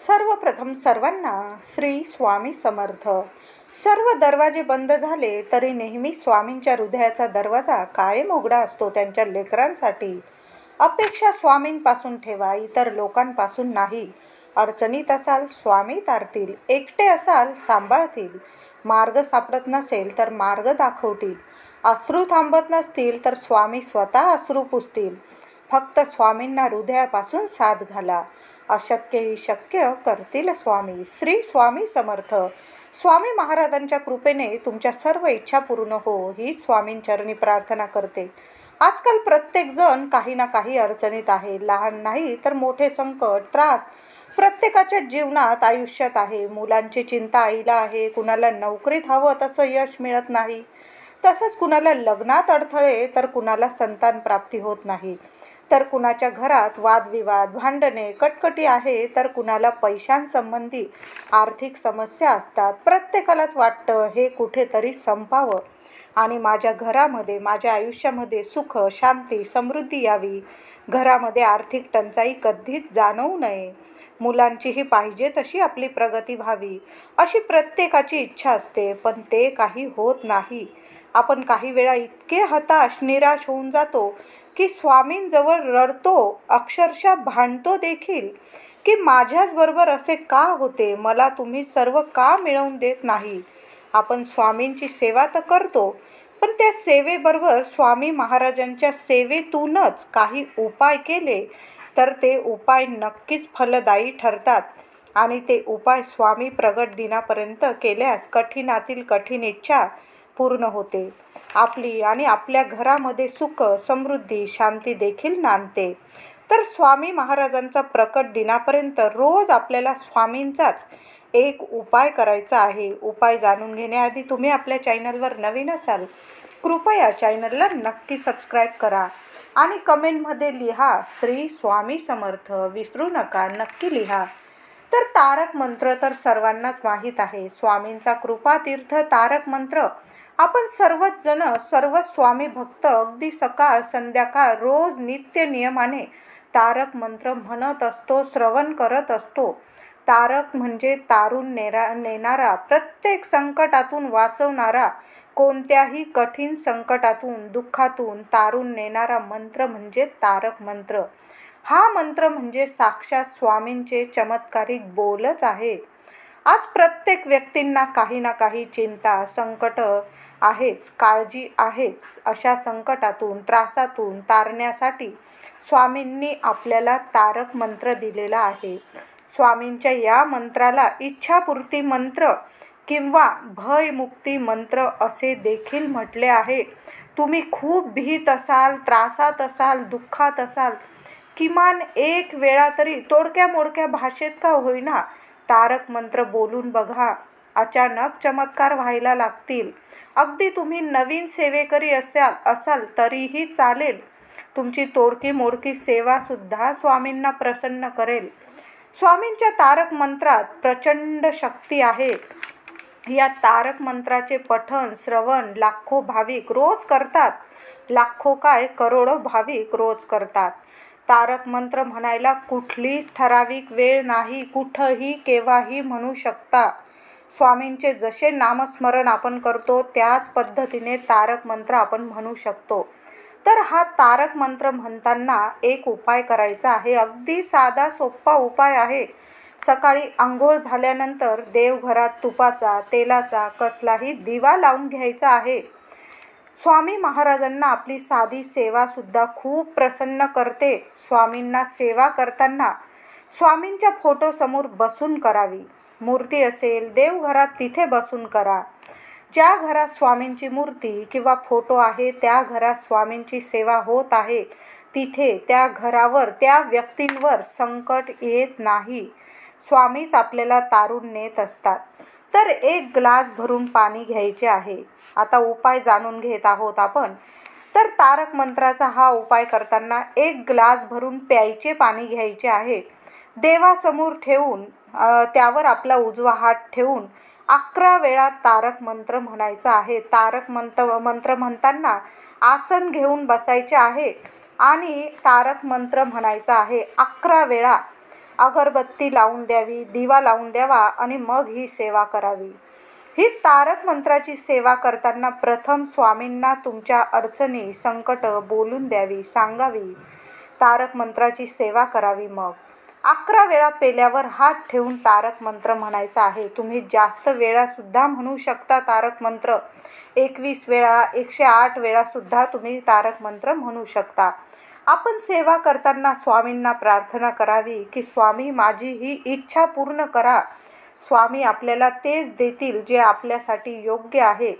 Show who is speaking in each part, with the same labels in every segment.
Speaker 1: सर्वप्रथम सर्वांना श्री स्वामी समर्थ. सर्व दरवाजे बंद झाले तरी नेहमी स्वामींच्या हृदयाचा दरवाजा कायम उघडा असतो त्यांच्या लेकरांसाठी. अपेक्षा स्वामींपासून ठेवा, इतर लोकांपासून नाही. अडचणीत असाल स्वामी तारतील, एकटे असाल सांभाळतील. मार्ग सापडत नसेल तर मार्ग दाखवतील. अश्रू थांबत नसतील तर स्वामी स्वतः अश्रू पुसतील. फक्त स्वामींना हृदयापासून साथ घाला, अशक्य ही शक्य करतील स्वामी. श्री स्वामी समर्थ. स्वामी महाराजांच्या कृपेने तुमच्या सर्व इच्छा पूर्ण हो, ही स्वामींचरणी प्रार्थना करते. आजकाल प्रत्येक जण काही ना काही अडचणीत आहे. लहान नाही तर मोठे संकट, त्रास प्रत्येकाच्या जीवनात आयुष्यात आहे. मुलांची चिंता आईला आहे, कुणाला नोकरीत हवं तसं यश मिळत नाही, तसंच कुणाला लग्नात अडथळे, तर कुणाला संतान प्राप्ती होत नाही, तर कुणाच्या घरात वादविवाद, भांडणे, कटकटी आहे, तर कुणाला पैशांसंबंधी आर्थिक समस्या असतात. प्रत्येकालाच वाटतं हे कुठेतरी संपावं आणि माझ्या घरामध्ये, माझ्या आयुष्यामध्ये सुख, शांती, समृद्धी यावी. घरामध्ये आर्थिक टंचाई कधीच जाणवू नये. मुलांचीही पाहिजे तशी आपली प्रगती व्हावी, अशी प्रत्येकाची इच्छा असते, पण ते काही होत नाही. आपण काही वेळा इतके हताश, निराश होऊन जातो की स्वामींजवळ रडतो, अक्षरशः भांडतो देखील की माझ्याच बरोबर असे का होते, मला तुम्ही सर्व का मिळवून देत नाही. आपण स्वामींची सेवा तर करतो, पण त्या सेवेबरोबर स्वामी महाराजांच्या सेवेतूनच काही उपाय केले तर ते उपाय नक्कीच फलदायी ठरतात. आणि ते उपाय स्वामी प्रगट दिनापर्यंत केल्यास कठीणातील कठीण इच्छा पूर्ण होते. आपली आणि आपल्या घरामध्ये सुख, समृद्धी, शांती देखील नांदते. तर स्वामी महाराजांचा प्रकट दिनापर्यंत रोज आपल्याला स्वामींचाच एक उपाय करायचा आहे. उपाय जाणून घेण्याआधी तुम्ही आपल्या चॅनलवर नवीन असाल, कृपया चॅनलला नक्की सबस्क्राईब करा आणि कमेंटमध्ये लिहा श्री स्वामी समर्थ. विसरू नका, नक्की लिहा. तर तारक मंत्र तर सर्वांनाच माहीत आहे. स्वामींचा कृपातीर्थ तारक मंत्र आपण सर्वच जण, सर्व स्वामी भक्त अगदी सकाळ संध्याकाळ रोज नित्य नियमाने तारक मंत्र म्हणत असतो, श्रवण करत असतो. तारक म्हणजे तारून नेणारा, प्रत्येक संकटातून वाचवणारा, कोणत्याही कठीण संकटातून, दुःखातून तारून नेणारा मंत्र म्हणजे तारक मंत्र. हा मंत्र म्हणजे साक्षात स्वामींचे चमत्कारिक बोलच आहे. आज प्रत्येक व्यक्तींना काही ना काही चिंता, संकट आहेच, काळजी आहेच. अशा संकटातून, त्रासातून तारण्यासाठी स्वामींनी आपल्याला तारक मंत्र दिलेला आहे. स्वामींच्या या मंत्राला इच्छापूर्ती मंत्र किंवा भयमुक्ती मंत्र असे देखील म्हटले आहे. तुम्ही खूप भीत असाल, त्रासात असाल, दुःखात असाल, किमान एक वेळा तरी तोडक्या मोडक्या भाषेत का होईना तारक मंत्र बोलून बघा. अचानक चमत्कार व्हायला लागतील. अगदी तुम्ही नवीन सेवेकरी असाल तरीही चालेल. तुमची तोडकी मोडकी सेवासुद्धा स्वामींना प्रसन्न करेल. स्वामींच्या तारक मंत्रात प्रचंड शक्ती आहे. या तारक मंत्राचे पठण, श्रवण लाखो भाविक रोज करतात. लाखो काय, करोडो भाविक रोज करतात. तारक मंत्र म्हणायला कुठलीच ठराविक वेळ नाही, कुठंही केव्हाही म्हणू शकता. स्वामींचे जसे नामस्मरण आपण करतो त्याच पद्धतीने तारक मंत्र आपण म्हणू शकतो. तर हा तारक मंत्र म्हणताना एक उपाय करायचा आहे. अगदी साधा सोपा उपाय आहे. सकाळी आंघोळ झाल्यानंतर देवघरात तुपाचा, तेलाचा कसलाही दिवा लावून घ्यायचा आहे. स्वामी महाराजांना आपली साधी सेवासुद्धा खूप प्रसन्न करते. स्वामींना सेवा करताना स्वामींच्या फोटोसमोर बसून करावी. मूर्ती असेल देवघरात तिथे बसून करा. ज्या घरात स्वामींची मूर्ती किंवा फोटो आहे त्या घरात स्वामींची सेवा होत आहे, तिथे त्या घरावर, त्या व्यक्तींवर संकट येत नाही. स्वामीच आपल्याला तारून नेत असतात. तर एक ग्लास भरून पाणी घ्यायचे आहे. आता उपाय जाणून घेत आहोत आपण. तर तारक मंत्राचा हा उपाय करताना एक ग्लास भरून प्यायचे पाणी घ्यायचे आहे. देवासमोर ठेवून त्यावर आपला उजवा हात ठेवून 11 वेळा तारक मंत्र म्हणायचा आहे. तारक मंत्र म्हणताना आसन घेऊन बसायचे आहे आणि तारक मंत्र म्हणायचा आहे 11 वेळा. अगरबत्ती लावून द्यावी, दिवा लावून द्यावा आणि मग ही सेवा करावी. ही तारक मंत्राची सेवा करताना प्रथम स्वामींना तुमच्या अडचणी, संकट बोलून द्यावी, सांगावी. तारक मंत्राची सेवा करावी. मग 11 वेळा पेल्यावर हात ठेवून तारक मंत्र म्हणायचा आहे. तुम्ही जास्त वेळा सुद्धा म्हणू शकता तारक मंत्र. 21 वेळा, 108 वेळा सुद्धा तुम्ही तारक मंत्र म्हणू शकता. आपण सेवा करताना स्वामींना प्रार्थना करावी की स्वामी माझी ही इच्छा पूर्ण करा. स्वामी आपल्याला तेच देतील जे आपल्यासाठी योग्य आहे.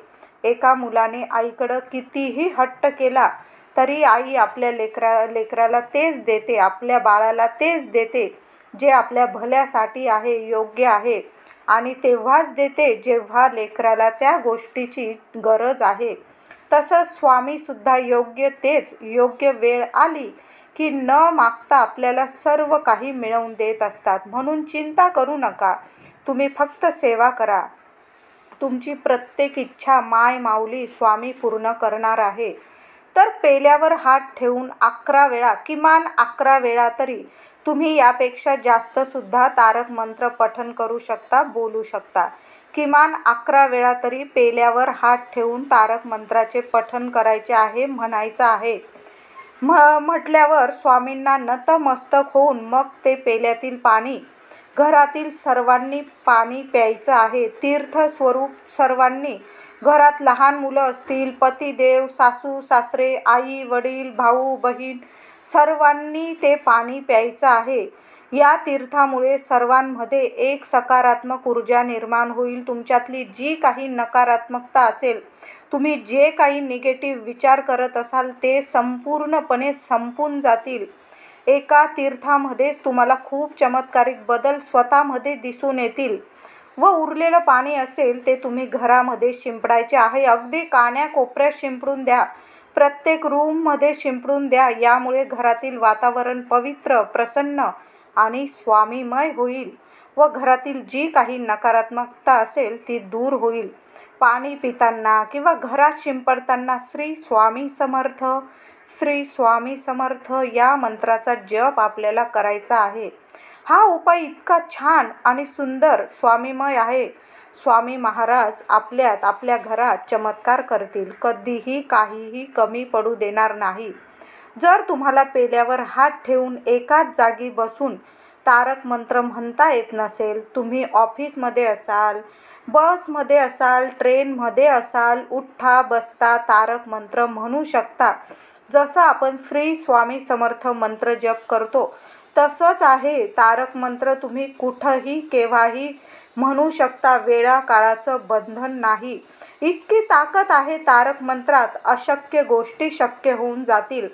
Speaker 1: एका मुलाने आईकडं कितीही हट्ट केला तरी आई आपल्या लेकराला तेच देते, आपल्या बाळाला तेच देते जे आपल्या भल्यासाठी आहे, योग्य आहे. आणि तेव्हाच देते जेव्हा लेकराला त्या गोष्टीची गरज आहे. तसंच स्वामीसुद्धा योग्य वेळ आली की न मागता आपल्याला सर्व काही मिळवून देत असतात. म्हणून चिंता करू नका. तुम्ही फक्त सेवा करा. तुमची प्रत्येक इच्छा माय माऊली स्वामी पूर्ण करणार आहे. तर पेल्यावर हात ठेवून 11 वेळा, किमान 11 वेळा तरी तुम्ही यापेक्षा जास्त सुद्धा तारक मंत्र पठण करू शकता, बोलू शकता. किमान 11 वेळा तरी पेल्यावर हात ठेवून तारक मंत्राचे पठण करायचे आहे, म्हणायचं आहे. म्हटल्यावर स्वामींना नतमस्तक होऊन मग ते पेल्यातील पाणी घरातील सर्वांनी पाणी प्यायचं आहे. तीर्थस्वरूप सर्वांनी, घरात लहान मुलं असतील, पतिदेव, सासू सासरे, आई वडील, भाऊ बहीण सर्वांनी ते पाणी प्यायचं आहे. या तीर्थामुळे सर्वांमध्ये एक सकारात्मक ऊर्जा निर्माण होईल. तुमच्यातली जी काही नकारात्मकता असेल, तुम्ही जे काही निगेटिव्ह विचार करत असाल ते संपूर्णपणे संपून जातील. एका तीर्थामध्येच तुम्हाला खूप चमत्कारिक बदल स्वतःमध्ये दिसून येतील. व उरलेलं पाणी असेल ते तुम्ही घरामध्ये शिंपडायचे आहे. अगदी कान्याकोपऱ्यात शिंपडून द्या, प्रत्येक रूममध्ये शिंपडून द्या. यामुळे घरातील वातावरण पवित्र, प्रसन्न आणि स्वामीमय होईल व घरातील जी काही नकारात्मकता असेल ती दूर होईल. पाणी पिताना किंवा घरात शिंपडताना श्री स्वामी समर्थ, श्री स्वामी समर्थ या मंत्राचा जप आपल्याला करायचा आहे. हा उपाय इतका छान आणि सुंदर स्वामीमय आहे. स्वामी महाराज आपल्या घरात चमत्कार करतील. कधीही काहीही कमी पडू देणार नाही. जर तुम्हाला पेल्यावर हात ठेवून एकाच जागी बसून तारक मंत्र म्हणता येत नसेल, तुम्ही ऑफिसमध्ये असाल, बसमध्ये असाल, ट्रेनमध्ये असाल, उठता बसता तारक मंत्र म्हणू शकता. जसं आपण श्री स्वामी समर्थ मंत्र जप करतो तसंच आहे तारक मंत्र. तुम्ही कुठंही केव्हाही म्हणू शकता. वेळा काळाचं बंधन नाही. इतकी ताकद आहे तारक मंत्रात. अशक्य गोष्टी शक्य होऊन जातील.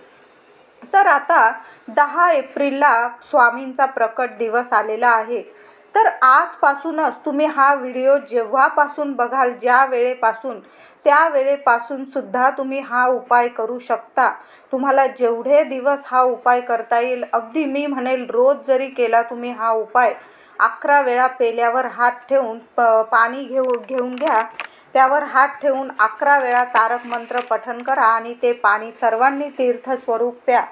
Speaker 1: तर आता 10 एप्रिलला स्वामींचा प्रकट दिवस आलेला आहे. तर आजपासूनच तुम्ही हा व्हिडिओ जेव्हापासून बघाल, ज्या वेळेपासून, त्या वेळेपासून सुद्धा तुम्ही हा उपाय करू शकता. तुम्हाला जेवढे दिवस हा उपाय करता येईल, अगदी मी म्हणेल रोज जरी केला तुम्ही हा उपाय, 11 वेळा पेल्यावर हात ठेवून पाणी घेऊन घ्या. त्यावर हात ठेवून 11 वेळा तारक मंत्र पठण करा आणि ते पाणी सर्वांनी तीर्थस्वरूप प्या.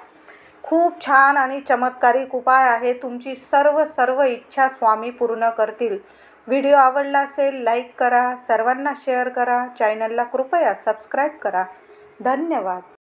Speaker 1: खूप छान आणि चमत्कारिक उपाय आहे. तुमची सर्व इच्छा स्वामी पूर्ण करतील. व्हिडिओ आवडला असेल लाईक करा, सर्वांना शेअर करा, चॅनलला कृपया सबस्क्राईब करा. धन्यवाद.